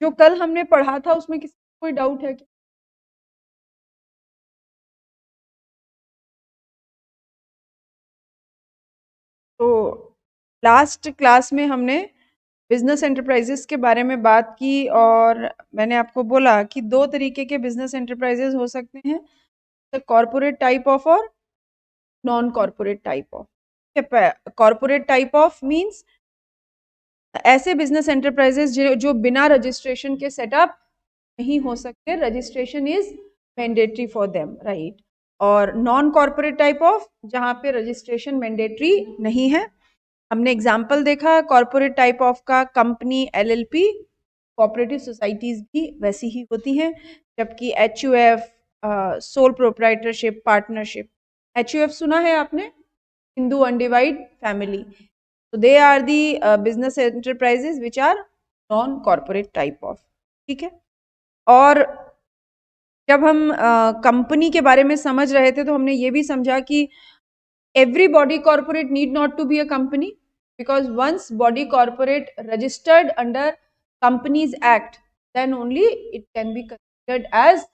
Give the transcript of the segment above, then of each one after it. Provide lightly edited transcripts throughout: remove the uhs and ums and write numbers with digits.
जो कल हमने पढ़ा था उसमें किसी को कोई डाउट है क्या? तो लास्ट क्लास में हमने बिजनेस एंटरप्राइजेस के बारे में बात की और मैंने आपको बोला कि दो तरीके के बिजनेस एंटरप्राइजेस हो सकते हैं, कॉर्पोरेट टाइप ऑफ और non corporate type of. Corporate type of means ऐसे बिजनेस एंटरप्राइजेस जो बिना रजिस्ट्रेशन के सेटअप नहीं हो सकते, registration is mandatory for them, right. और नॉन कॉर्पोरेट टाइप ऑफ जहां पे रजिस्ट्रेशन मैंडेटरी नहीं है। हमने एग्जाम्पल देखा कॉर्पोरेट टाइप ऑफ का, कंपनी, एलएलपी, कोऑपरेटिव सोसाइटीज भी वैसी ही होती हैं, जबकि HUF, sole proprietorship, partnership. HUF सुना है आपने? Hindu undivided family. So they are the business enterprises which are non-corporate type of, ठीक है। और जब हम कंपनी के बारे में समझ रहे थे तो हमने ये भी समझा कि every body corporate need not to be a company, because once body corporate registered under Companies Act, then only it can be considered as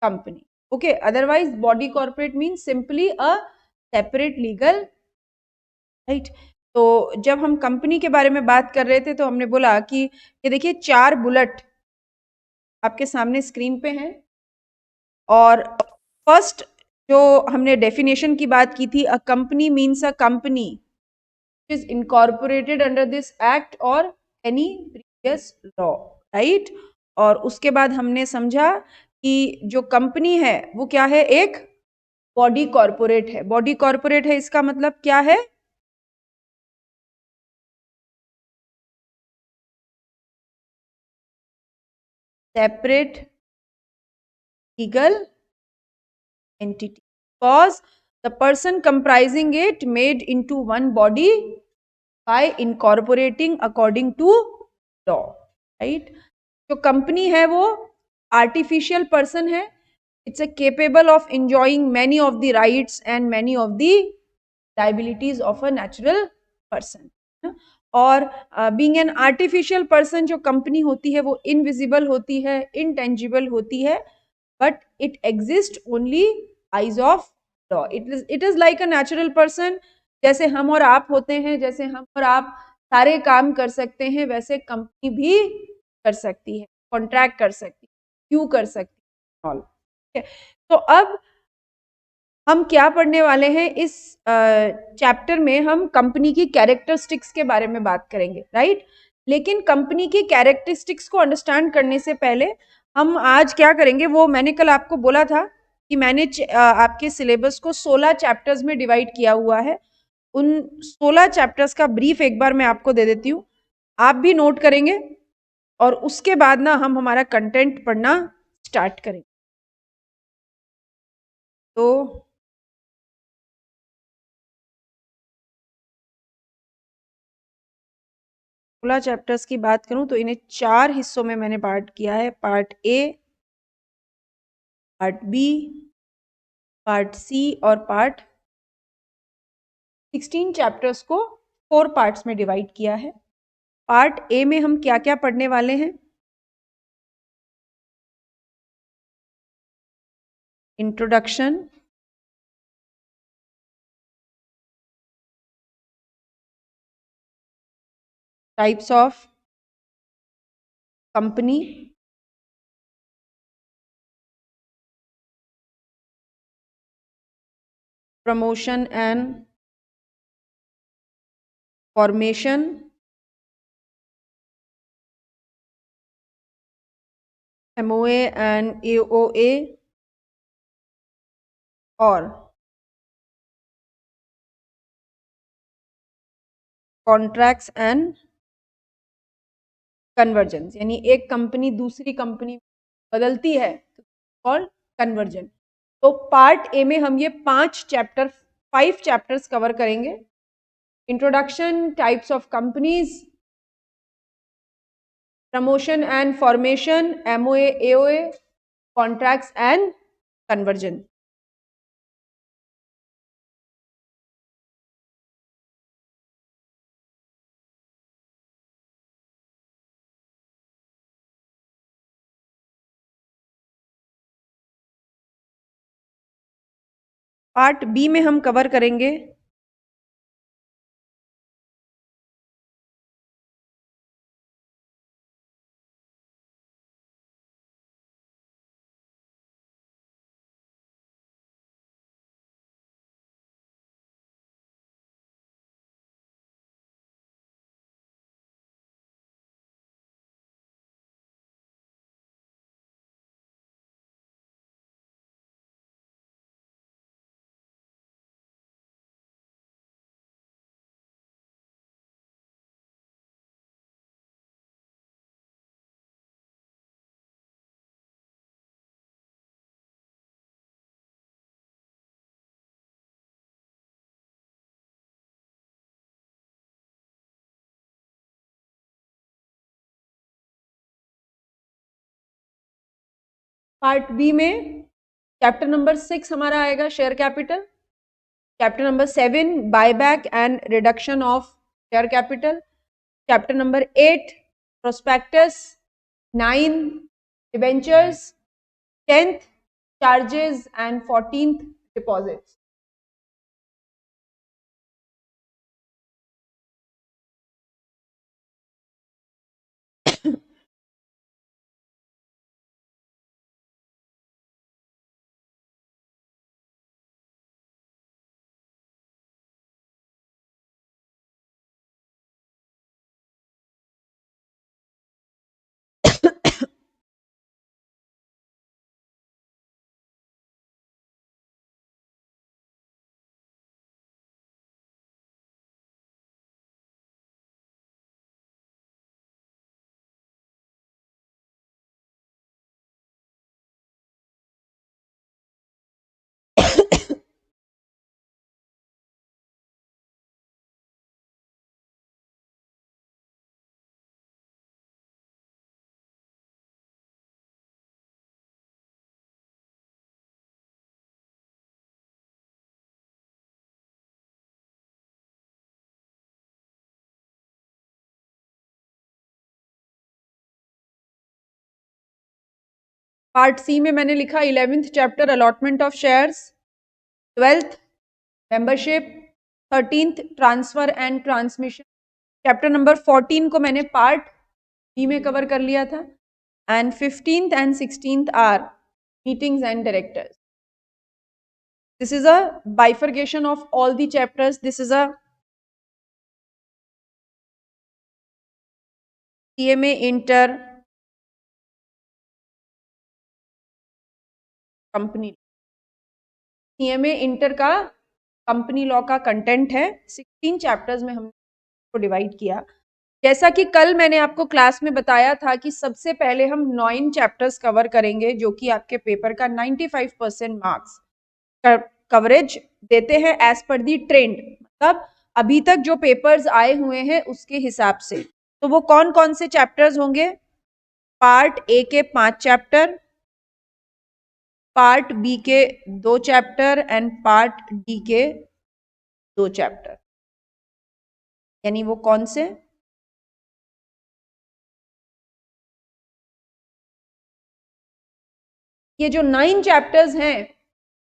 company. Okay, otherwise body corporate means simply a separate legal, right. तो जब हम company के बारे में बात कर रहे थे तो हमने बोला कि ये देखिए 4 बुलेट आपके सामने स्क्रीन पे हैं। और फर्स्ट जो हमने डेफिनेशन की बात की थी, a company means a company is incorporated under this act और एनी प्रीवियस लॉ, राइट। और उसके बाद हमने समझा कि जो कंपनी है वो क्या है, एक बॉडी कॉर्पोरेट है। बॉडी कॉर्पोरेट है इसका मतलब क्या है? Separate legal entity, because the person comprising it made into one body by incorporating according to law, right। जो कंपनी है वो आर्टिफिशियल पर्सन है, it's a capable of enjoying many of the rights and many of the liabilities of a natural person। और being an artificial person जो company होती है वो invisible होती है, इनटेंजिबल होती है, but it exists only eyes of law। It is like a natural person। जैसे हम और आप होते हैं, जैसे हम और आप सारे काम कर सकते हैं, वैसे कंपनी भी कर सकती है, कॉन्ट्रैक्ट कर सकती है, क्यों कर सकती है, ऑल। तो अब हम क्या पढ़ने वाले हैं इस चैप्टर में? हम कंपनी की कैरेक्टरिस्टिक्स के बारे में बात करेंगे, राइट। लेकिन कंपनी की कैरेक्टरिस्टिक्स को अंडरस्टैंड करने से पहले हम आज क्या करेंगे, वो मैंने कल आपको बोला था कि मैंने आपके सिलेबस को 16 चैप्टर्स में डिवाइड किया हुआ है। उन 16 चैप्टर्स का ब्रीफ एक बार मैं आपको दे देती हूँ, आप भी नोट करेंगे और उसके बाद ना हम हमारा कंटेंट पढ़ना स्टार्ट करेंगे। तो 16 चैप्टर्स की बात करूं तो इन्हें 4 हिस्सों में मैंने पार्ट किया है, part A, part B, part C और पार्ट 16 चैप्टर्स को 4 पार्ट्स में डिवाइड किया है। पार्ट ए में हम क्या क्या पढ़ने वाले हैं? Introduction, types of company, promotion and formation, MOA and AOA, और कॉन्ट्रैक्ट्स एंड कन्वर्जेंस, यानी एक कंपनी दूसरी कंपनी बदलती है, कॉल्ड कन्वर्जन। तो पार्ट ए में हम ये 5 चैप्टर्स कवर करेंगे। Introduction, types of companies, promotion and formation, MOA, AOA, contracts and conversion. Part B में हम कवर करेंगे पार्ट बी में चैप्टर नंबर 6 हमारा आएगा share capital, chapter number 7 buyback and reduction of share capital, chapter number 8 prospectus, 9 debentures, 10th charges and 14th deposits. Part C में मैंने लिखा 11th chapter allotment of shares, 12th membership, 13th transfer and transmission. Chapter number 14 को मैंने part B में cover कर लिया था, and 15th and 16th are meetings and directors. This is a bifurcation of all the chapters. This is a CMA Inter company, CMA inter का company law का content है। 16 chapters में हमने divide किया। जैसा कि कल मैंने आपको क्लास में बताया था कि सबसे पहले हम 9 चैप्टर्स कवर करेंगे, जो कि आपके पेपर का 95% मार्क्स कवरेज देते हैं एज पर दी ट्रेंड, मतलब अभी तक जो पेपर्स आए हुए हैं उसके हिसाब से। तो वो कौन कौन से चैप्टर्स होंगे? पार्ट ए के 5 चैप्टर, पार्ट बी के 2 चैप्टर एंड पार्ट डी के 2 चैप्टर। यानी वो कौन से? ये जो 9 चैप्टर्स हैं,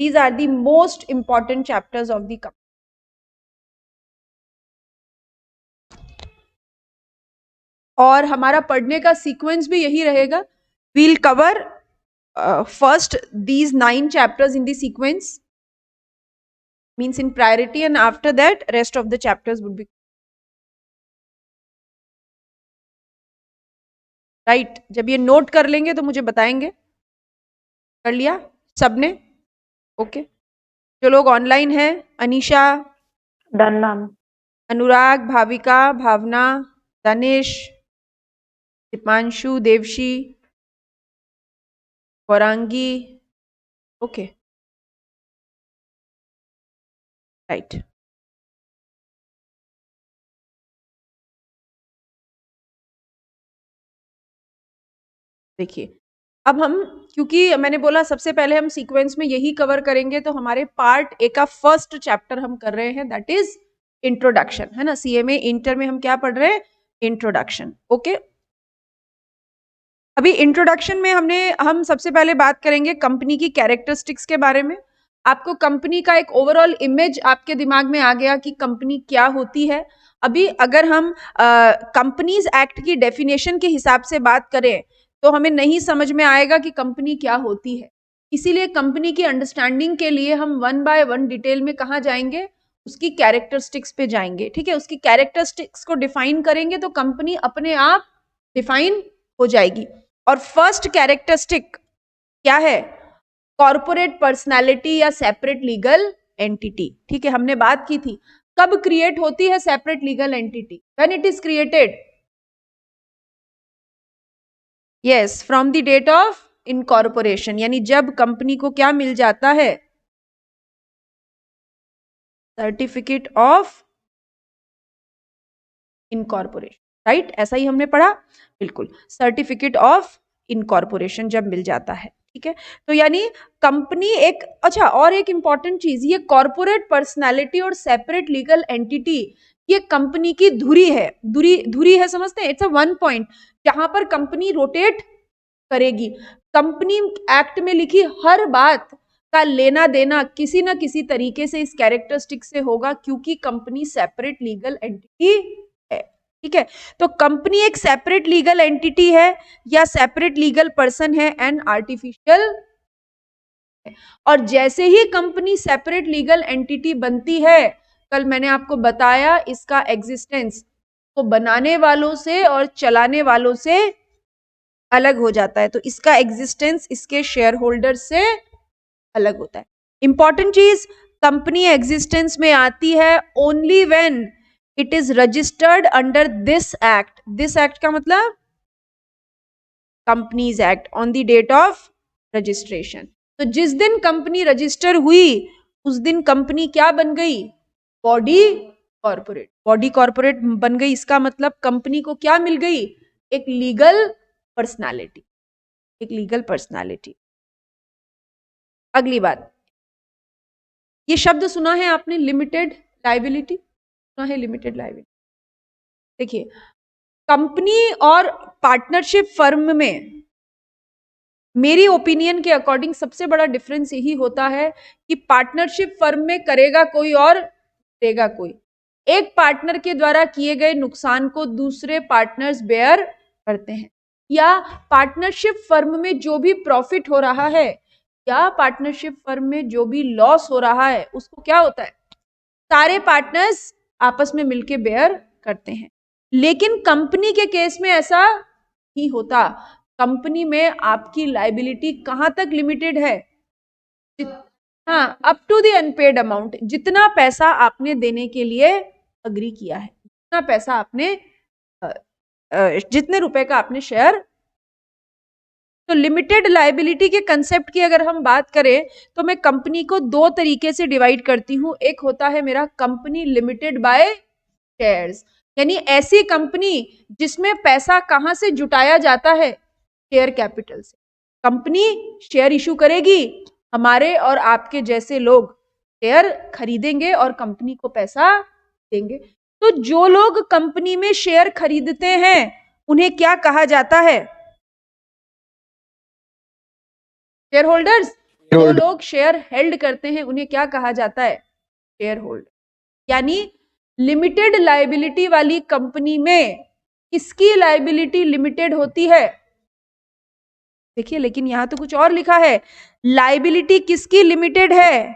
these are the most important chapters of the company. और हमारा पढ़ने का सीक्वेंस भी यही रहेगा। We'll cover first these 9 chapters in the sequence, means in priority, and after that rest of the chapters would be right। जब ये note कर लेंगे तो मुझे बताएंगे। कर लिया सबने? ओके। जो लोग ऑनलाइन हैं, अनीशा, डन मैम। अनुराग, भाविका, भावना, दनिश, दीपांशु, देवशी, गौरांगी, ओके राइट। देखिए अब हम, क्योंकि मैंने बोला सबसे पहले हम सीक्वेंस में यही कवर करेंगे, तो हमारे पार्ट ए का फर्स्ट चैप्टर हम कर रहे हैं, दैट इज इंट्रोडक्शन, है ना। सीएमए इंटर में हम क्या पढ़ रहे हैं? इंट्रोडक्शन। ओके। अभी इंट्रोडक्शन में हम सबसे पहले बात करेंगे कंपनी की कैरेक्टरिस्टिक्स के बारे में। आपको कंपनी का एक ओवरऑल इमेज आपके दिमाग में आ गया कि कंपनी क्या होती है। अभी अगर हम कंपनीज एक्ट की डेफिनेशन के हिसाब से बात करें तो हमें नहीं समझ में आएगा कि कंपनी क्या होती है। इसीलिए कंपनी की अंडरस्टैंडिंग के लिए हम वन बाय वन डिटेल में कहाँ जाएंगे, उसकी कैरेक्टरिस्टिक्स पे जाएंगे। ठीक है, उसकी कैरेक्टरिस्टिक्स को डिफाइन करेंगे तो कंपनी अपने आप डिफाइन हो जाएगी। और फर्स्ट कैरेक्टरिस्टिक क्या है, कॉर्पोरेट पर्सनालिटी या सेपरेट लीगल एंटिटी। ठीक है, हमने बात की थी कब क्रिएट होती है separate legal entity, when it is created, yes, from the date of incorporation, यानी जब कंपनी को क्या मिल जाता है, सर्टिफिकेट ऑफ इनकॉर्पोरेशन, राइट, ऐसा ही हमने पढ़ा, बिल्कुल, सर्टिफिकेट ऑफ इनकॉर्पोरेशन जब मिल जाता है। ठीक है, तो यानी कंपनी एक, अच्छा और एक इंपॉर्टेंट चीज, ये कॉर्पोरेट पर्सनालिटी और सेपरेट लीगल एंटिटी ये कंपनी की धुरी है। धुरी, धुरी है, समझते हैं, इट्स अ वन पॉइंट जहां पर कंपनी रोटेट करेगी। कंपनी एक्ट में लिखी हर बात का लेना देना किसी ना किसी तरीके से इस कैरेक्टरिस्टिक से होगा, क्योंकि कंपनी सेपरेट लीगल एंटिटी है। ठीक है, तो कंपनी एक सेपरेट लीगल एंटिटी है या सेपरेट लीगल पर्सन है एंड आर्टिफिशियल, और जैसे ही कंपनी सेपरेट लीगल एंटिटी बनती है, कल मैंने आपको बताया इसका एग्जिस्टेंस को बनाने वालों से और चलाने वालों से अलग हो जाता है। तो इसका एग्जिस्टेंस इसके शेयर होल्डर से अलग होता है। इंपॉर्टेंट चीज, कंपनी एग्जिस्टेंस में आती है only when it is registered under this act. This act का मतलब companies act, on the date of registration. तो जिस दिन कंपनी रजिस्टर हुई उस दिन कंपनी क्या बन गई, बॉडी कॉर्पोरेट। बॉडी कॉर्पोरेट बन गई, इसका मतलब कंपनी को क्या मिल गई, एक लीगल पर्सनालिटी, एक लीगल पर्सनालिटी। अगली बात, ये शब्द सुना है आपने, लिमिटेड लाइबिलिटी, सुना है लिमिटेड लाइबिलिटी। देखिए, कंपनी और पार्टनरशिप फर्म में मेरी ओपिनियन के अकॉर्डिंग सबसे बड़ा डिफरेंस यही होता है कि पार्टनरशिप फर्म में करेगा कोई और देगा कोई। एक पार्टनर के द्वारा किए गए नुकसान को दूसरे पार्टनर्स बेयर करते हैं, या पार्टनरशिप फर्म में जो भी प्रॉफिट हो रहा है या पार्टनरशिप फर्म में जो भी लॉस हो रहा है उसको क्या होता है, सारे पार्टनर्स आपस में मिलके बेयर करते हैं। लेकिन कंपनी के केस में ऐसा नहीं होता। कंपनी में आपकी लाइबिलिटी कहां तक लिमिटेड है, हाँ, up to the unpaid amount, जितना पैसा आपने देने के लिए अग्री किया है, जितना पैसा आपने जितने रुपए का आपने शेयर। तो लिमिटेड लाइबिलिटी के कंसेप्ट की अगर हम बात करें तो मैं कंपनी को दो तरीके से डिवाइड करती हूं। एक होता है मेरा कंपनी लिमिटेड बाय शेयर्स, यानी ऐसी कंपनी जिसमें पैसा कहां से जुटाया जाता है, शेयर कैपिटल से। कंपनी शेयर इशू करेगी, हमारे और आपके जैसे लोग शेयर खरीदेंगे और कंपनी को पैसा देंगे। तो जो लोग कंपनी में शेयर खरीदते हैं उन्हें क्या कहा जाता है, शेयर होल्डर्स। जो लोग शेयर हेल्ड करते हैं उन्हें क्या कहा जाता है, शेयर होल्डर। यानी लिमिटेड लाइबिलिटी वाली कंपनी में किसकी लाइबिलिटी लिमिटेड होती है, देखिए, लेकिन यहां तो कुछ और लिखा है, लाइबिलिटी किसकी लिमिटेड है,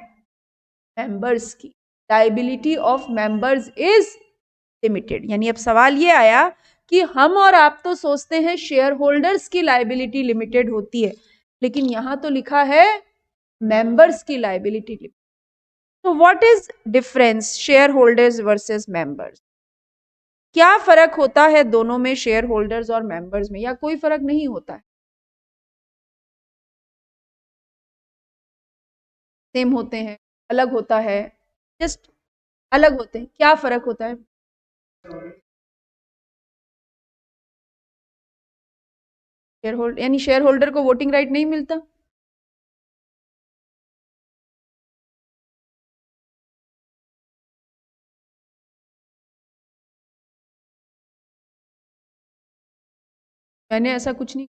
मेंबर्स की। Liability of members is limited. यानी अब सवाल ये आया कि हम और आप तो सोचते हैं शेयर होल्डर्स की लाइबिलिटी लिमिटेड होती है, लेकिन यहां तो लिखा है मेंबर्स की लाइबिलिटी लिमिटेड। तो what is difference share holders versus members, क्या फर्क होता है दोनों में, शेयर होल्डर्स और मेंबर्स में, या कोई फर्क नहीं होता है, सेम होते हैं, अलग होता है, जस्ट अलग होते हैं, क्या फर्क होता है। शेयर होल्डर यानी शेयर होल्डर को वोटिंग राइट नहीं मिलता, मैंने ऐसा कुछ नहीं,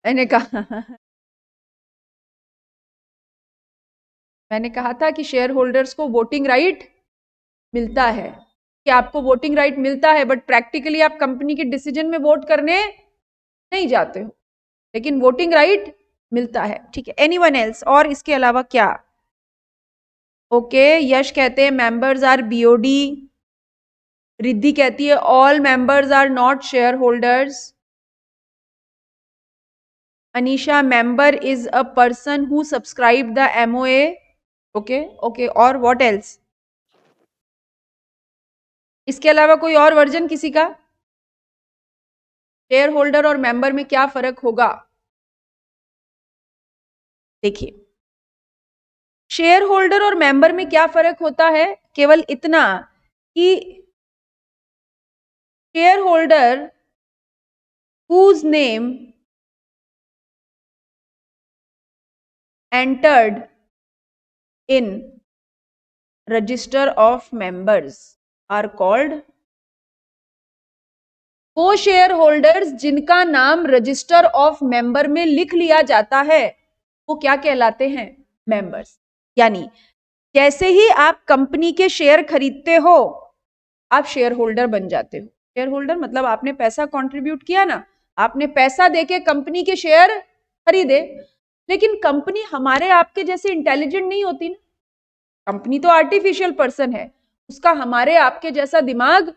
मैंने कहा मैंने कहा था कि शेयर होल्डर्स को वोटिंग राइट मिलता है, कि आपको वोटिंग राइट मिलता है, बट प्रैक्टिकली आप कंपनी के डिसीजन में वोट करने नहीं जाते हो, लेकिन वोटिंग राइट मिलता है। ठीक है, एनीवन एल्स? और इसके अलावा क्या? ओके, यश कहते हैं मेंबर्स आर बीओडी। रिद्धि कहती है all members are not shareholders. Anisha, member is a person who subscribe the MOA. Okay okay, और व्हाट एल्स? इसके अलावा कोई और वर्जन किसी का? शेयर होल्डर और मेंबर में क्या फर्क होगा? देखिए, शेयर होल्डर और मेंबर में क्या फर्क होता है? केवल इतना कि share holder whose name entered in register of members are called, वो शेयर होल्डर्स जिनका नाम रजिस्टर ऑफ मेंबर में लिख लिया जाता है वो क्या कहलाते हैं? मेंबर्स। यानी जैसे ही आप कंपनी के शेयर खरीदते हो आप शेयर होल्डर बन जाते हो। शेयर होल्डर मतलब आपने पैसा कंट्रीब्यूट किया ना, आपने पैसा देके कंपनी के शेयर खरीदे। लेकिन कंपनी हमारे आपके जैसे इंटेलिजेंट नहीं होती ना, कंपनी तो आर्टिफिशियल पर्सन है, उसका हमारे आपके जैसा दिमाग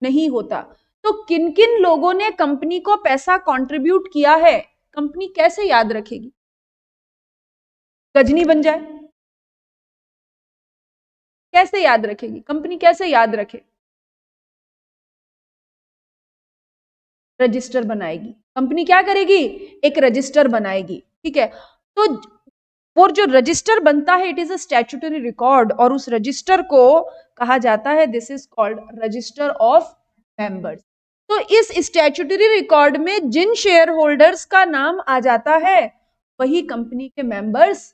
नहीं होता। तो किन किन लोगों ने कंपनी को पैसा कंट्रीब्यूट किया है कंपनी कैसे याद रखेगी? गजनी बन जाए? कैसे याद रखेगी कंपनी? कैसे याद रखे? रजिस्टर बनाएगी कंपनी। क्या करेगी? एक रजिस्टर बनाएगी। ठीक है, तो वो जो रजिस्टर बनता है it is a statutory record, और उस रजिस्टर को कहा जाता है this is called register of members. तो इस स्टैट्यूटरी रिकॉर्ड में जिन शेयर होल्डर्स का नाम आ जाता है वही कंपनी के मेंबर्स,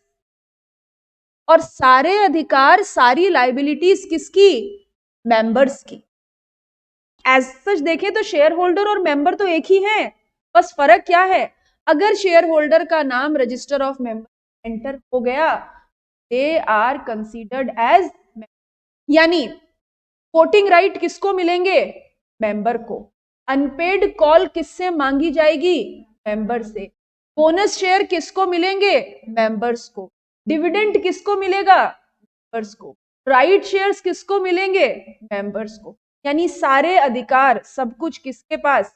और सारे अधिकार सारी लाइबिलिटीज किसकी? मेंबर्स की। एज सच देखें तो शेयर होल्डर और मेंबर तो एक ही हैं, बस फर्क क्या है? अगर शेयर होल्डर का नाम रजिस्टर ऑफ मेंबर एंटर हो गया दे आर कंसीडर्ड एज, यानी वोटिंग राइट किसको मिलेंगे? मेंबर को। अनपेड कॉल किससे मांगी जाएगी? मेंबर से। बोनस शेयर किसको मिलेंगे? मेंबर्स को। डिविडेंड किसको मिलेगा? मेंबर्स को। राइट शेयर्स किसको मिलेंगे? मेंबर्स को। यानी सारे अधिकार सब कुछ किसके पास?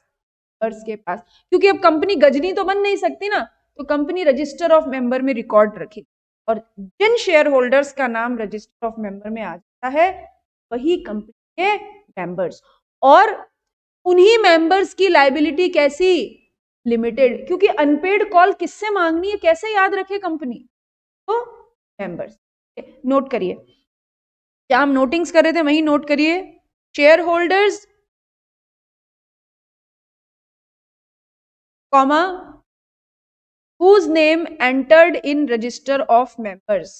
मेंबर्स के पास। क्योंकि अब कंपनी गजनी तो बन नहीं सकती ना, तो कंपनी रजिस्टर ऑफ मेंबर में रिकॉर्ड रखेगी, और जिन शेयर होल्डर्स का नाम रजिस्टर ऑफ मेंबर में आ जाता है वही कंपनी के मेंबर्स। और उन्हीं मेंबर्स की लाइबिलिटी कैसी? लिमिटेड। क्योंकि अनपेड कॉल किससे मांगनी है कैसे याद रखे कंपनी? तो मेंबर्स। नोट करिए, क्या हम नोटिंग्स कर रहे थे वही नोट करिए। Share holders comma whose name entered in register of members,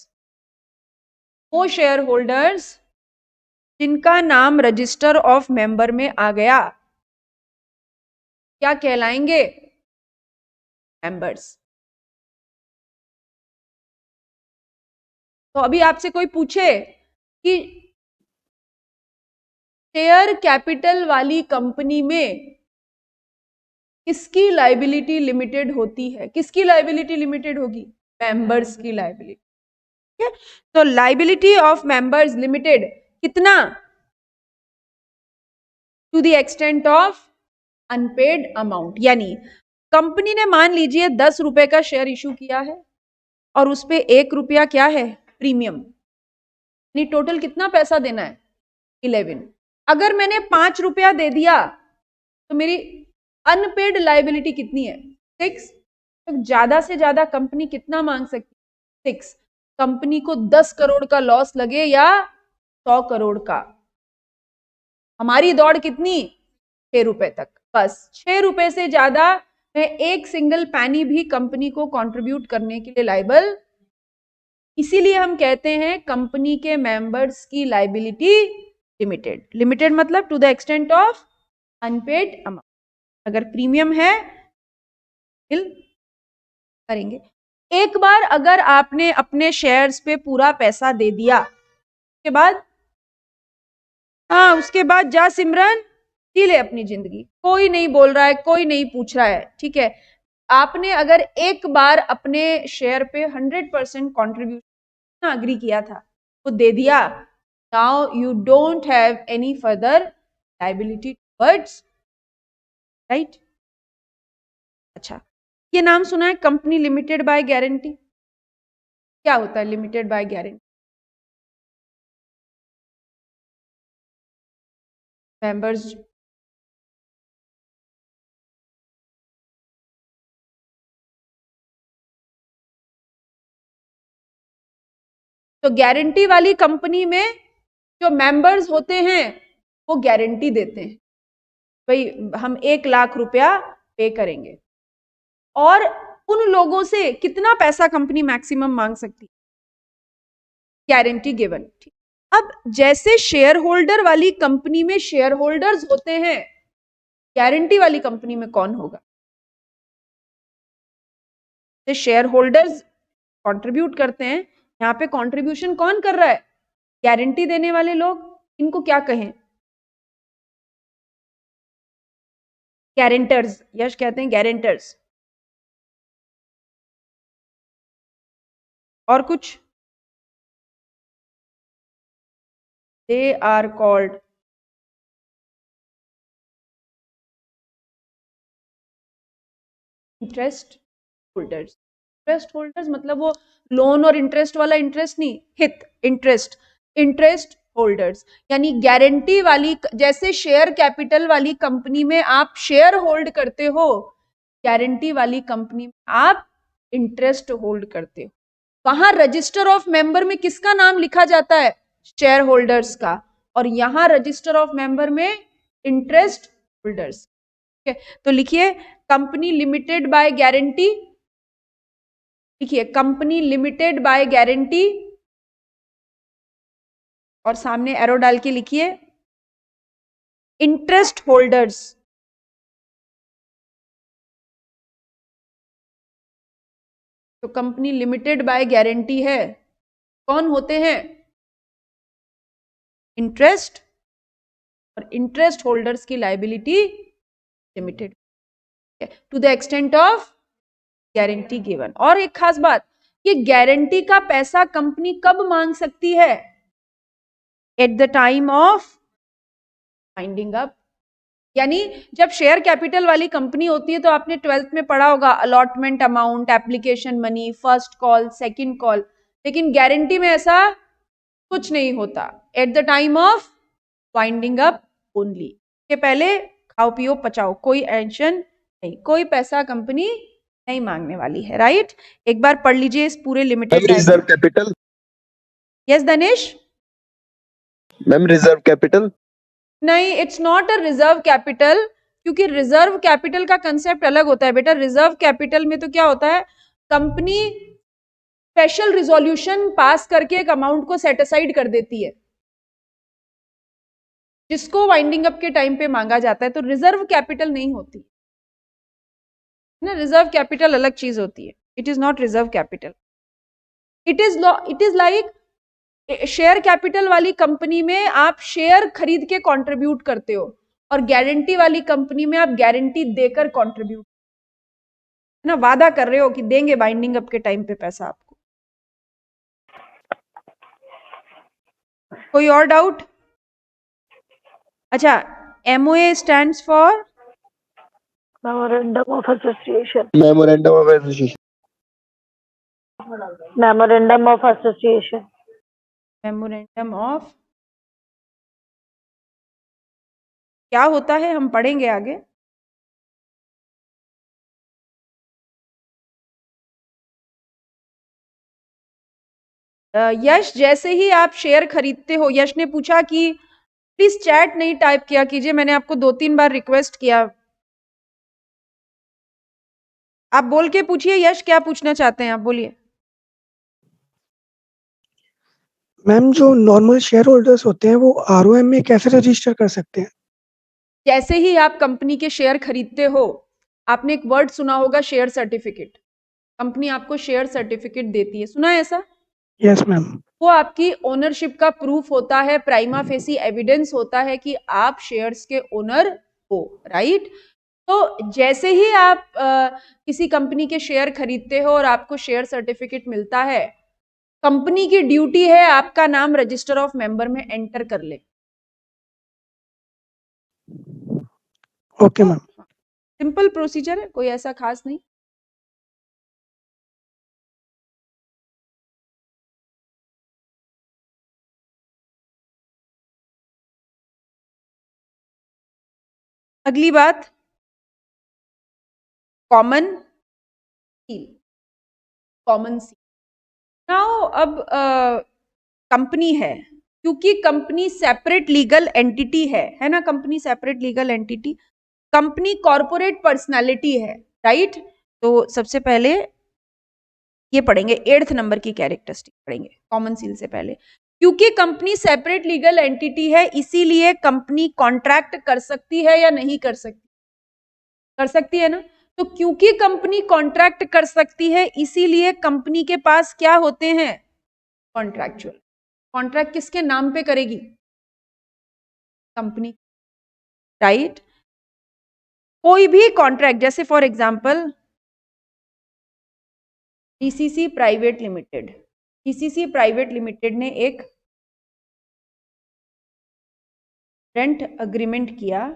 वो शेयर होल्डर्स जिनका नाम रजिस्टर ऑफ मेंबर में आ गया क्या कहलाएंगे? मेंबर्स। तो अभी आपसे कोई पूछे कि शेयर कैपिटल वाली कंपनी में किसकी लाइबिलिटी लिमिटेड होती है? किसकी लाइबिलिटी लिमिटेड होगी? मेंबर्स की लाइबिलिटी। ठीक है, तो लाइबिलिटी ऑफ मेंबर्स लिमिटेड कितना? To the extent of unpaid amount. यानी कंपनी ने मान लीजिए 10 रुपए का शेयर इशू किया है और उस पे 1 रुपया क्या है? प्रीमियम। यानी टोटल कितना पैसा देना है? 11। अगर मैंने 5 रुपया दे दिया तो मेरी अनपेड लाइबिलिटी कितनी है? 6। तो ज्यादा से ज्यादा कंपनी कितना मांग सकती है? 6। कंपनी को 10 करोड़ का लॉस लगे या 100 करोड़ का, हमारी दौड़ कितनी? 6 रुपए तक। बस 6 रुपए से ज्यादा मैं एक सिंगल पैनी भी कंपनी को कंट्रीब्यूट करने के लिए लाइबल। इसीलिए हम कहते हैं कंपनी के मेंबर्स की लाइबिलिटी लिमिटेड। लिमिटेड मतलब to the extent of unpaid amount. अगर प्रीमियम है बिल करेंगे। एक बार अगर आपने अपने शेयर्स पे पूरा पैसा दे दिया, उसके बाद उसके बाद जा सिमरन जी ले अपनी जिंदगी, कोई नहीं बोल रहा है, कोई नहीं पूछ रहा है, ठीक है। आपने अगर एक बार अपने शेयर पे 100% कॉन्ट्रीब्यूशन अग्री किया था, तो दे दिया, now you don't have any further liability towards, right. अच्छा, ये नाम सुना है कंपनी लिमिटेड बाय गारंटी? क्या होता है लिमिटेड बाय गारंटी? मेंबर्स तो गारंटी वाली कंपनी में जो मेंबर्स होते हैं वो गारंटी देते हैं, भाई हम 1 लाख रुपया पे करेंगे, और उन लोगों से कितना पैसा कंपनी मैक्सिमम मांग सकती है, गारंटी गिवन। अब जैसे शेयर होल्डर वाली कंपनी में शेयर होल्डर्स होते हैं, गारंटी वाली कंपनी में कौन होगा? शेयर होल्डर्स कंट्रीब्यूट करते हैं, यहाँ पे कंट्रीब्यूशन कौन कर रहा है? गारंटी देने वाले लोग। इनको क्या कहें? गारंटर्स, यश कहते हैं गारंटर्स। और कुछ? They are called interest holders. Interest holders मतलब वो लोन और इंटरेस्ट वाला इंटरेस्ट नहीं, हित इंटरेस्ट, इंटरेस्ट होल्डर्स। यानी गारंटी वाली, जैसे शेयर कैपिटल वाली कंपनी में आप शेयर होल्ड करते हो, गारंटी वाली कंपनी में आप इंटरेस्ट होल्ड करते हो। वहां रजिस्टर ऑफ मेंबर में किसका नाम लिखा जाता है? शेयर होल्डर्स का। और यहां रजिस्टर ऑफ मेंबर में इंटरेस्ट होल्डर्स। तो लिखिए कंपनी लिमिटेड बाय गारंटी, लिखिए कंपनी लिमिटेड बाय गारंटी, और सामने एरो डाल के लिखिए इंटरेस्ट होल्डर्स। तो कंपनी लिमिटेड बाय गारंटी है, कौन होते हैं? इंटरेस्ट, और इंटरेस्ट होल्डर्स की liability limited to the extent of guarantee given. और एक खास बात, ये गारंटी का पैसा कंपनी कब मांग सकती है? At the time of winding up. यानी जब शेयर कैपिटल वाली कंपनी होती है तो आपने 12th में पढ़ा होगा allotment amount, application money, first call, second call. लेकिन गारंटी में ऐसा कुछ नहीं होता, at the time of winding up only. के पहले खाओ पियो पचाओ, कोई टेंशन नहीं, कोई पैसा कंपनी नहीं मांगने वाली है, राइट। एक बार पढ़ लीजिए इस पूरे limited reserve capital. Yes Dinesh. Ma'am reserve capital नहीं, it's not a reserve capital, क्योंकि रिजर्व कैपिटल का कंसेप्ट अलग होता है बेटा। रिजर्व कैपिटल में तो क्या होता है, कंपनी स्पेशल रिजोल्यूशन पास करके एक अमाउंट को सेट असाइड कर देती है, जिसको वाइंडिंग अप के टाइम पे मांगा जाता है। तो रिजर्व कैपिटल नहीं होती ना, रिजर्व कैपिटल अलग चीज होती है। It is not reserve capital, it is like share capital वाली कंपनी में आप शेयर खरीद के कंट्रीब्यूट करते हो, और गारंटी वाली कंपनी में आप गारंटी देकर कंट्रीब्यूट, है ना, वादा कर रहे हो कि देंगे बाइंडिंग अप के टाइम पे पैसा आपको। कोई और डाउट? अच्छा, MOA stands for memorandum of association. Memorandum of association. Memorandum of association. Memorandum of, क्या होता है हम पढ़ेंगे आगे। यश, जैसे ही आप शेयर खरीदते हो, यश ने पूछा कि प्लीज चैट नहीं टाइप किया कीजिए, मैंने आपको 2-3 बार रिक्वेस्ट किया। आप बोल के पूछिए यश, क्या पूछना चाहते हैं आप, बोलिए। मैम जो नॉर्मल शेयर होल्डर्स होते हैं वो आरओएम में कैसे रजिस्टर कर सकते हैं? जैसे ही आप कंपनी के शेयर खरीदते हो, आपने एक वर्ड सुना होगा शेयर सर्टिफिकेट। कंपनी आपको शेयर सर्टिफिकेट देती है, सुना है ऐसा? Yes ma'am. वो आपकी ओनरशिप का प्रूफ होता है, प्राइमा फेसी एविडेंस होता है कि आप शेयर्स के ओनर हो, राइट? तो जैसे ही आप किसी कंपनी के शेयर खरीदते हो और आपको शेयर सर्टिफिकेट मिलता है, कंपनी की ड्यूटी है आपका नाम रजिस्टर ऑफ मेंबर में एंटर कर ले। Okay ma'am. सिंपल प्रोसीजर है, कोई ऐसा खास नहीं। अगली बात, common seal. Common seal now अब कंपनी है, क्योंकि कंपनी सेपरेट लीगल एंटिटी है ना, company separate legal entity, company corporate personality है, राइट? तो सबसे पहले ये पढ़ेंगे, 8th नंबर की कैरेक्टरिस्टिक पढ़ेंगे कॉमन सील से पहले। क्योंकि कंपनी सेपरेट लीगल एंटिटी है, इसीलिए कंपनी कॉन्ट्रैक्ट कर सकती है या नहीं कर सकती? कर सकती है ना। तो क्योंकि कंपनी कॉन्ट्रैक्ट कर सकती है, इसीलिए कंपनी के पास क्या होते हैं? कॉन्ट्रैक्चुअल। कॉन्ट्रैक्ट किसके नाम पे करेगी? Company, right? कोई भी कॉन्ट्रैक्ट, जैसे for example DCC private limited, DCC private limited ने एक रेंट अग्रीमेंट किया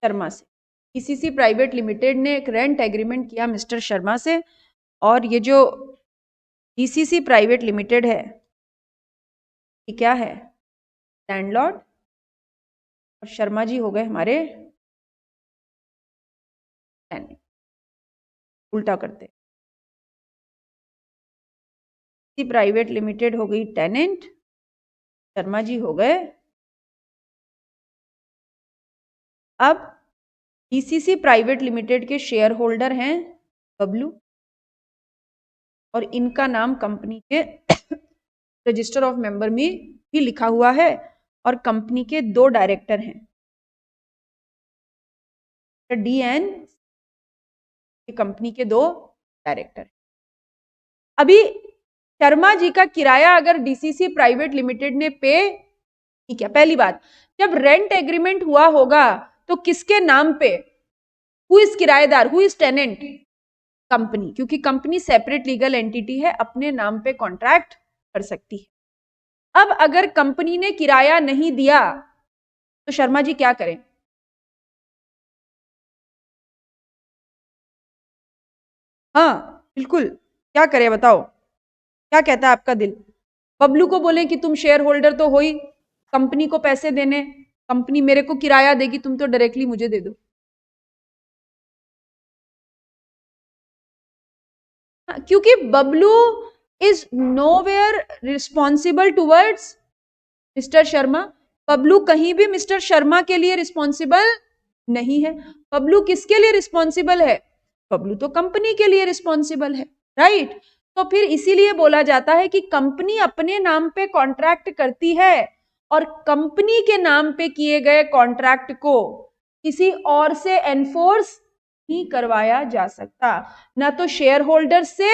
शर्मा से। डीसीसी प्राइवेट लिमिटेड ने एक रेंट एग्रीमेंट किया मिस्टर शर्मा से, और ये जो डीसीसी प्राइवेट लिमिटेड है, ये क्या है? लैंडलॉर्ड, और शर्मा जी हो गए हमारे टेनेंट। उल्टा करते, प्राइवेट लिमिटेड हो गई टेनेंट, शर्मा जी हो गए। अब डीसीसी प्राइवेट लिमिटेड के शेयर होल्डर हैं बबलू, और इनका नाम कंपनी के रजिस्टर ऑफ मेंबर में भी लिखा हुआ है, और कंपनी के 2 डायरेक्टर हैं, डी एन, कंपनी के 2 डायरेक्टर। अभी शर्मा जी का किराया अगर डीसीसी प्राइवेट लिमिटेड ने पे, ठीक है, पहली बात, जब रेंट एग्रीमेंट हुआ होगा तो किसके नाम पे? हु इज किराएदार, हु इज टेनेंट? कंपनी, क्योंकि कंपनी सेपरेट लीगल एंटिटी है, अपने नाम पे कॉन्ट्रैक्ट कर सकती है। अब अगर कंपनी ने किराया नहीं दिया तो शर्मा जी क्या करें? हाँ बिल्कुल, क्या करें बताओ, क्या कहता है आपका दिल? बबलू को बोले कि तुम शेयर होल्डर तो हो ही, कंपनी को पैसे देने, कंपनी मेरे को किराया देगी, तुम तो डायरेक्टली मुझे दे दो। क्योंकि Bablu is nowhere responsible towards mister Sharma. Bablu कहीं भी मिस्टर शर्मा के लिए रिस्पॉन्सिबल नहीं है। बबलू किसके लिए रिस्पॉन्सिबल है? बबलू तो कंपनी के लिए रिस्पॉन्सिबल है, राइट? तो फिर इसीलिए बोला जाता है कि कंपनी अपने नाम पे कॉन्ट्रैक्ट करती है, और कंपनी के नाम पे किए गए कॉन्ट्रैक्ट को किसी और से एनफोर्स नहीं करवाया जा सकता, ना तो शेयर होल्डर से,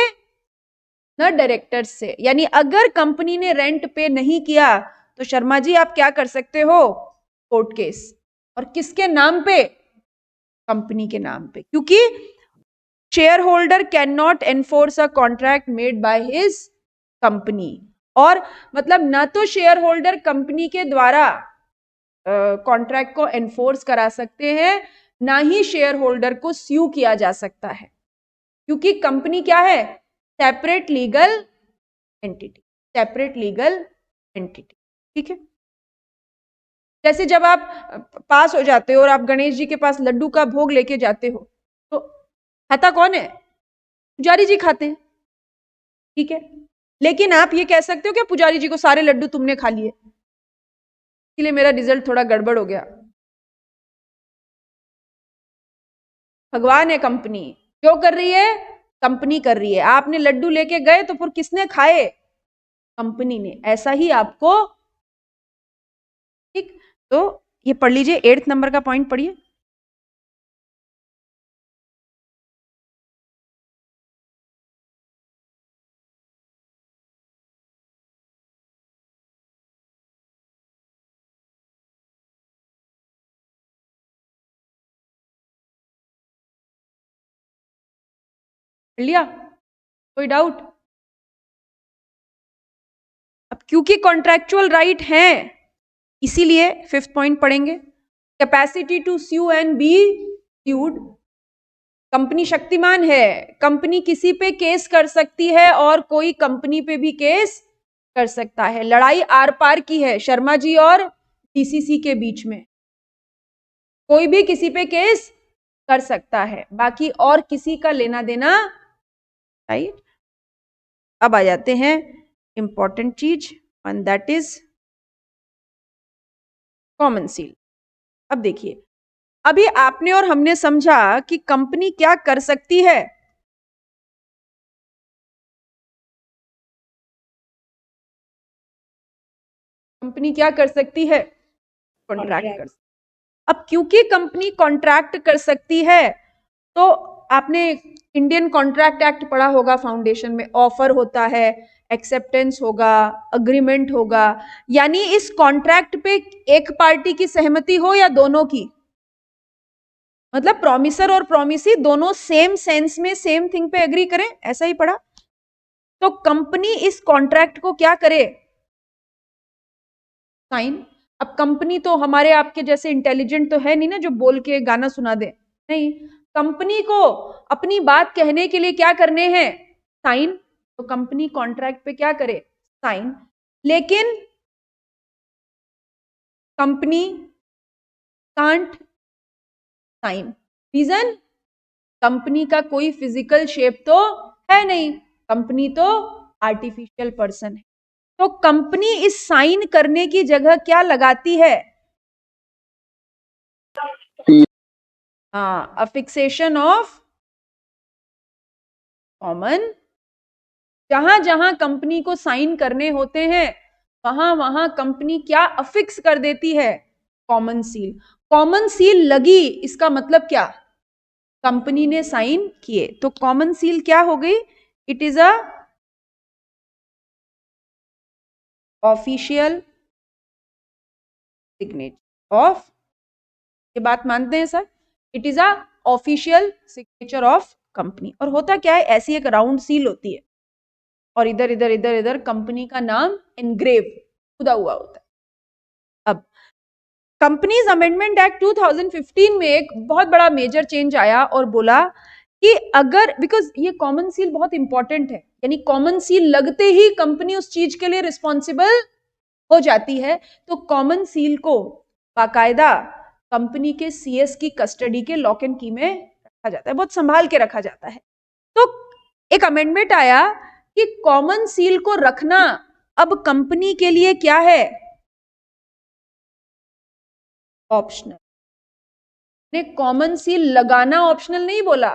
ना डायरेक्टर से। यानी अगर कंपनी ने रेंट पे नहीं किया तो शर्मा जी आप क्या कर सकते हो? Court case. और किसके नाम पे? कंपनी के नाम पे, क्योंकि share holder can not enforce a contract made by his company. और मतलब ना तो शेयर होल्डर कंपनी के द्वारा कॉन्ट्रैक्ट को एनफोर्स करा सकते हैं, ना ही शेयर होल्डर को स्यू किया जा सकता है, क्योंकि कंपनी क्या है? Separate legal entity, separate legal entity, ठीक है? जैसे जब आप पास हो जाते हो और आप गणेश जी के पास लड्डू का भोग लेके जाते हो, तो खाता कौन है? पुजारी जी खाते हैं, ठीक है? लेकिन आप ये कह सकते हो कि पुजारी जी को सारे लड्डू तुमने खा लिए, इसलिए मेरा रिजल्ट थोड़ा गड़बड़ हो गया। भगवान है कंपनी, क्यों कर रही है? कंपनी कर रही है। आपने लड्डू लेके गए तो फिर किसने खाए? कंपनी ने। ऐसा ही आपको तो ये पढ़ लीजिए, 8th नंबर का पॉइंट पढ़िए। पढ़ लिया? कोई डाउट? अब क्योंकि कॉन्ट्रैक्चुअल राइट है, इसीलिए 5th पॉइंट पढ़ेंगे। Capacity to sue and be sued. Company शक्तिमान है, कंपनी किसी पे केस कर सकती है और कोई कंपनी पे भी केस कर सकता है। लड़ाई आर पार की है शर्मा जी और डीसीसी के बीच में, कोई भी किसी पे केस कर सकता है, बाकी और किसी का लेना देना, राइट। अब आ जाते हैं इंपॉर्टेंट चीज, and that is common seal. अब देखिए, अभी आपने और हमने समझा कि कंपनी क्या कर सकती है। कंपनी क्या कर सकती है? कॉन्ट्रैक्ट कर। अब क्योंकि कंपनी कॉन्ट्रैक्ट कर सकती है, तो आपने इंडियन कॉन्ट्रैक्ट एक्ट पढ़ा होगा फाउंडेशन में। ऑफर होता है, एक्सेप्टेंस होगा, अग्रीमेंट होगा, यानी इस कॉन्ट्रैक्ट पे एक पार्टी की सहमति हो या दोनों की, मतलब प्रॉमिसर और प्रॉमिसी दोनों सेम सेंस में सेम थिंग पे एग्री करें, ऐसा ही पढ़ा। तो कंपनी इस कॉन्ट्रैक्ट को क्या करे? साइन। अब कंपनी तो हमारे आपके जैसे इंटेलिजेंट तो है नहीं ना जो बोल के गाना सुना दे, नहीं। कंपनी को अपनी बात कहने के लिए क्या करने हैं? साइन। तो कंपनी कॉन्ट्रैक्ट पे क्या करे? साइन। लेकिन company can't sign. Reason? Company का कोई फिजिकल शेप तो है नहीं, कंपनी तो आर्टिफिशियल पर्सन है। तो कंपनी इस साइन करने की जगह क्या लगाती है? हाँ, अफिक्सेशन ऑफ कॉमन। जहां जहां कंपनी को साइन करने होते हैं, वहां वहां कंपनी क्या अफिक्स कर देती है? Common seal. कॉमन सील लगी, इसका मतलब क्या? कंपनी ने साइन किए, तो कॉमन सील क्या हो गई? It is a official signature of, ये बात मानते हैं sir? It is a official signature of company. और होता क्या है, ऐसी एक राउंड सील होती है और इधर इधर इधर इधर कंपनी का नाम एनग्रेव खुदा हुआ होता है। अब कंपनीज अमेंडमेंट एक्ट 2015 में एक बहुत बड़ा मेजर चेंज आया और बोला कि अगर, बिकॉज ये कॉमन सील बहुत इंपॉर्टेंट है, यानी कॉमन सील लगते ही कंपनी उस चीज के लिए रिस्पॉन्सिबल हो जाती है, तो कॉमन सील को बाकायदा कंपनी के सीएस की कस्टडी के लॉक एंड की में रखा जाता है, बहुत संभाल के रखा जाता है। तो एक अमेंडमेंट आया कि कॉमन सील को रखना अब कंपनी के लिए क्या है? ऑप्शनल। ने कॉमन सील लगाना ऑप्शनल नहीं बोला,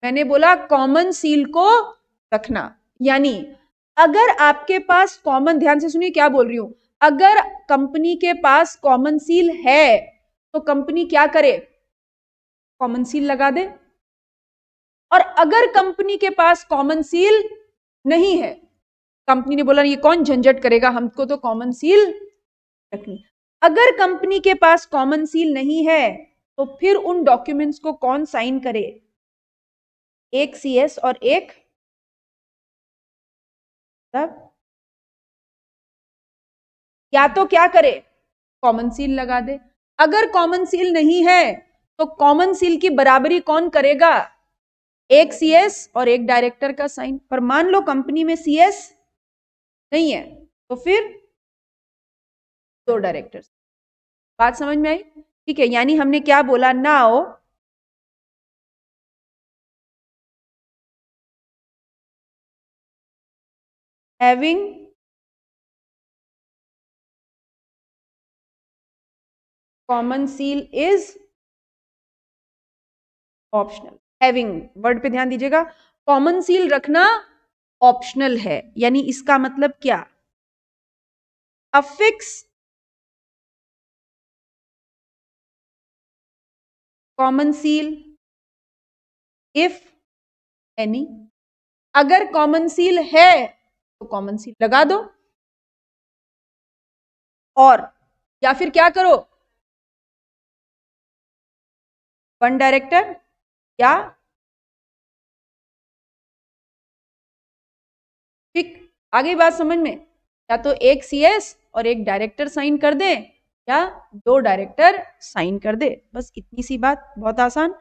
मैंने बोला कॉमन सील को रखना। यानी अगर आपके पास कॉमन, ध्यान से सुनिए क्या बोल रही हूं, अगर कंपनी के पास कॉमन सील है तो कंपनी क्या करे? कॉमन सील लगा दे। और अगर कंपनी के पास कॉमन सील नहीं है, कंपनी ने बोला ये कौन झंझट करेगा, हमको तो कॉमन सील रखनी। अगर कंपनी के पास कॉमन सील नहीं है तो फिर उन डॉक्यूमेंट्स को कौन साइन करे? एक सीएस और एक तब, या तो क्या करे? कॉमन सील लगा दे। अगर कॉमन सील नहीं है तो कॉमन सील की बराबरी कौन करेगा? एक सीएस और एक डायरेक्टर का साइन। पर मान लो कंपनी में सीएस नहीं है तो फिर दो डायरेक्टर्स। बात समझ में आई? ठीक है, यानी हमने क्या बोला? Now having common seal is optional. Having word पे ध्यान दीजिएगा, कॉमन सील रखना ऑप्शनल है, यानी इसका मतलब क्या? Affix common seal if any, अगर कॉमन सील है तो कॉमन सील लगा दो, और या फिर क्या करो, वन डायरेक्टर या ठीक, आगे बात समझ में, या तो एक सीएस और एक डायरेक्टर साइन कर दे या दो डायरेक्टर साइन कर दे, बस इतनी सी बात, बहुत आसान।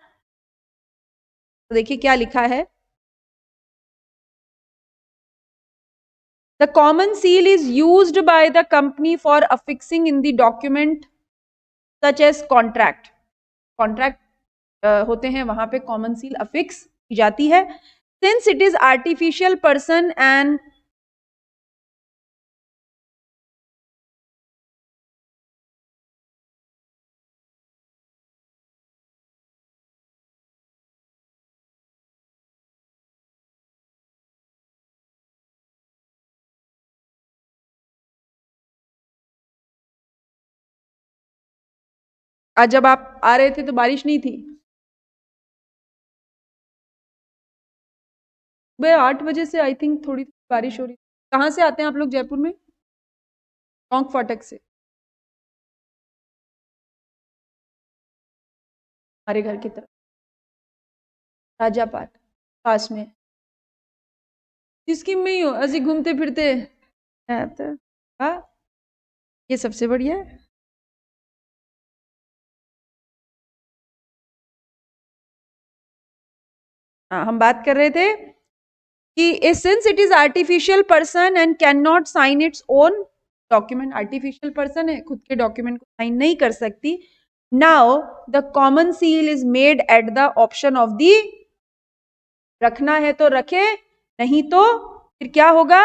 तो देखिए क्या लिखा है, the common seal is used by the company for affixing in the document such as contract, contract होते हैं वहां पे कॉमन सील अफिक्स की जाती है। Since it is artificial person and आज जब आप आ रहे थे तो बारिश नहीं थी, सुबह 8 बजे से आई थिंक थोड़ी बारिश हो रही। कहाँ से आते हैं आप लोग जयपुर में? टोंक फाटक से, हमारे घर की तरफ राजा पार्क पास में, स्कीम में ही हो, ऐसे घूमते फिरते तो हाँ, ये सबसे बढ़िया है। हाँ, हम बात कर रहे थे कि since it is artificial person and can not sign its own document, artificial person है, खुद के डॉक्यूमेंट को साइन नहीं कर सकती। Now the common seal is made at the option of the, रखना है तो रखे, नहीं तो फिर क्या होगा,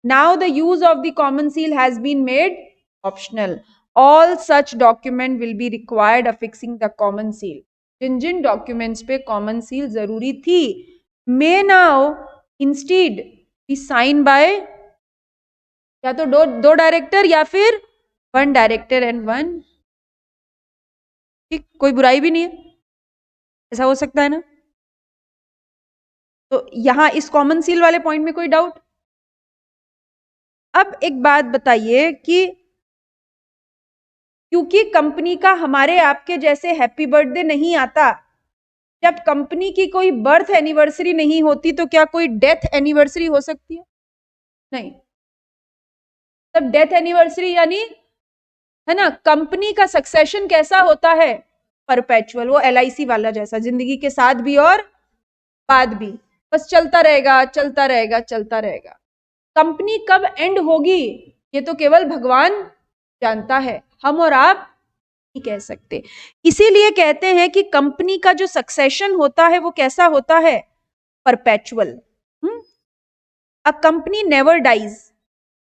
now the use of the common seal has been made optional, all such document will be required affixing the common seal, जिन जिन डॉक्यूमेंट्स पे कॉमन सील जरूरी थी may now instead be signed by या तो दो डायरेक्टर या फिर one director and one, ठीक, कोई बुराई भी नहीं है, ऐसा हो सकता है ना। तो यहां इस कॉमन सील वाले पॉइंट में कोई डाउट? अब एक बात बताइए कि क्योंकि कंपनी का हमारे आपके जैसे हैप्पी बर्थडे नहीं आता, जब कंपनी की कोई बर्थ एनिवर्सरी नहीं होती तो क्या कोई डेथ एनिवर्सरी हो सकती है? नहीं। तब डेथ एनिवर्सरी यानी, है ना, कंपनी का सक्सेशन कैसा होता है? परपेचुअल, वो एलआईसी वाला जैसा, जिंदगी के साथ भी और बाद भी, बस चलता रहेगा चलता रहेगा चलता रहेगा। कंपनी कब एंड होगी ये तो केवल भगवान जानता है, हम और आप नहीं कह सकते। इसीलिए कहते हैं कि कंपनी का जो सक्सेशन होता है वो कैसा होता है? Perpetual. A company never dies,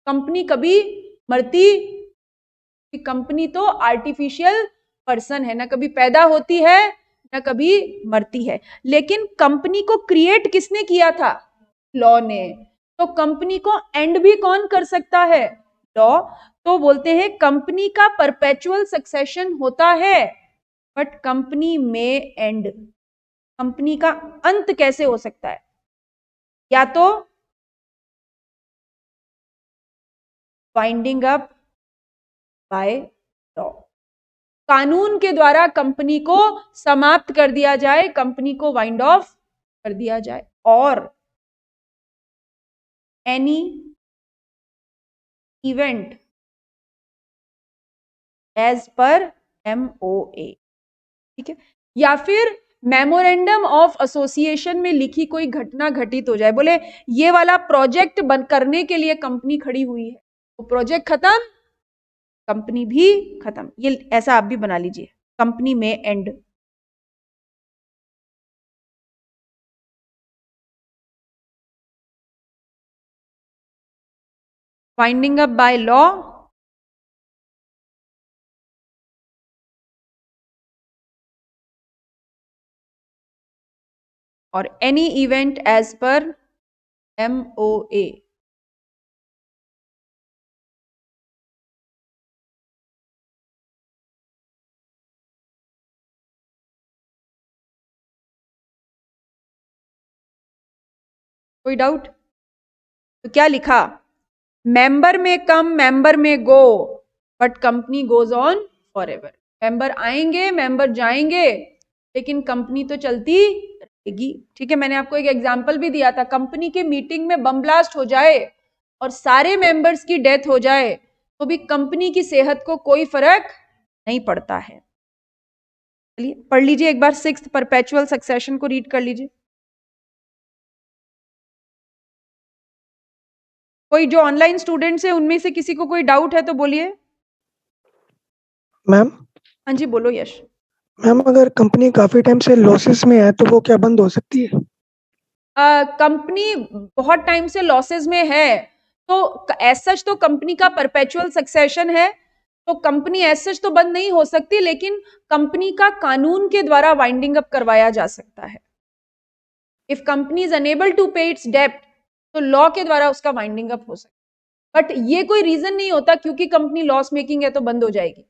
company कभी मरती, कंपनी तो आर्टिफिशियल पर्सन है, ना कभी पैदा होती है ना कभी मरती है, लेकिन कंपनी को क्रिएट किसने किया था? लॉ ने। तो कंपनी को एंड भी कौन कर सकता है? लॉ। तो बोलते हैं कंपनी का परपेचुअल सक्सेशन होता है, बट कंपनी में एंड, कंपनी का अंत कैसे हो सकता है? या तो वाइंडिंग अप बाय लॉ, कानून के द्वारा कंपनी को समाप्त कर दिया जाए, कंपनी को वाइंड ऑफ कर दिया जाए, और any event as per MOA, ठीक है, या फिर मेमोरेंडम ऑफ एसोसिएशन में लिखी कोई घटना घटित हो जाए, बोले ये वाला प्रोजेक्ट बंद करने के लिए कंपनी खड़ी हुई है, तो प्रोजेक्ट खत्म, कंपनी भी खत्म, ये ऐसा आप भी बना लीजिए, कंपनी में end. Winding up by law, और any event as per MOA। कोई डाउट? तो क्या लिखा? Member may come, member may go, but company goes on forever. Member आएंगे, मेंबर जाएंगे, लेकिन कंपनी तो चलती रहेगी। ठीक है, मैंने आपको एक एग्जांपल भी दिया था, कंपनी के मीटिंग में बम ब्लास्ट हो जाए और सारे मेंबर्स की डेथ हो जाए तो भी कंपनी की सेहत को कोई फर्क नहीं पड़ता है। चलिए पढ़ लीजिए एक बार 6th परपेचुअल सक्सेशन को रीड कर लीजिए। कोई जो ऑनलाइन स्टूडेंट्स है उनमें से किसी को कोई डाउट है तो बोलिए। मैम हाँ जी बोलो यश। मैम अगर कंपनी काफी टाइम से लॉसेस में है तो वो क्या बंद हो सकती है? कंपनी बहुत टाइम से लॉसेस में है तो एज सच तो कंपनी का परपेचुअल सक्सेशन है, तो कंपनी एज सच तो बंद नहीं हो सकती, लेकिन कंपनी का कानून के द्वारा वाइंडिंग अप करवाया जा सकता है। If company is unable to pay its डेब्ट तो लॉ के द्वारा उसका वाइंडिंग अप हो सकता है, बट ये कोई रीजन नहीं होता क्योंकि कंपनी लॉस मेकिंग है तो बंद हो जाएगी।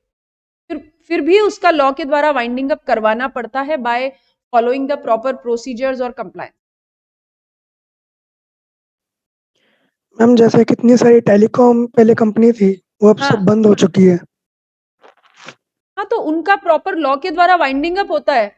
फिर भी उसका लॉ के द्वारा वाइंडिंग अप करवाना पड़ता है by following the proper procedures और कंप्लायंस। मैम जैसे कितनी सारी टेलीकॉम पहले कंपनी थी वो अब सब बंद हो चुकी है। हाँ तो उनका प्रॉपर लॉ के द्वारा वाइंडिंग अप होता है।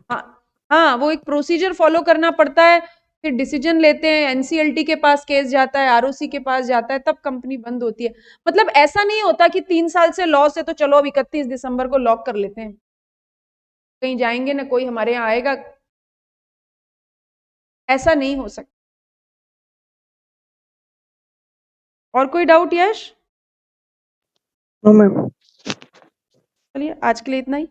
हाँ वो एक प्रोसीजर फॉलो करना पड़ता है, फिर डिसीजन लेते हैं, एनसीएलटी के पास केस जाता है, आरओसी के पास जाता है, तब कंपनी बंद होती है। मतलब ऐसा नहीं होता कि 3 साल से लॉस है तो चलो अब 31 दिसंबर को लॉक कर लेते हैं, कहीं जाएंगे ना कोई हमारे यहाँ आएगा, ऐसा नहीं हो सकता। और कोई डाउट यश? No ma'am. चलिए आज के लिए इतना ही।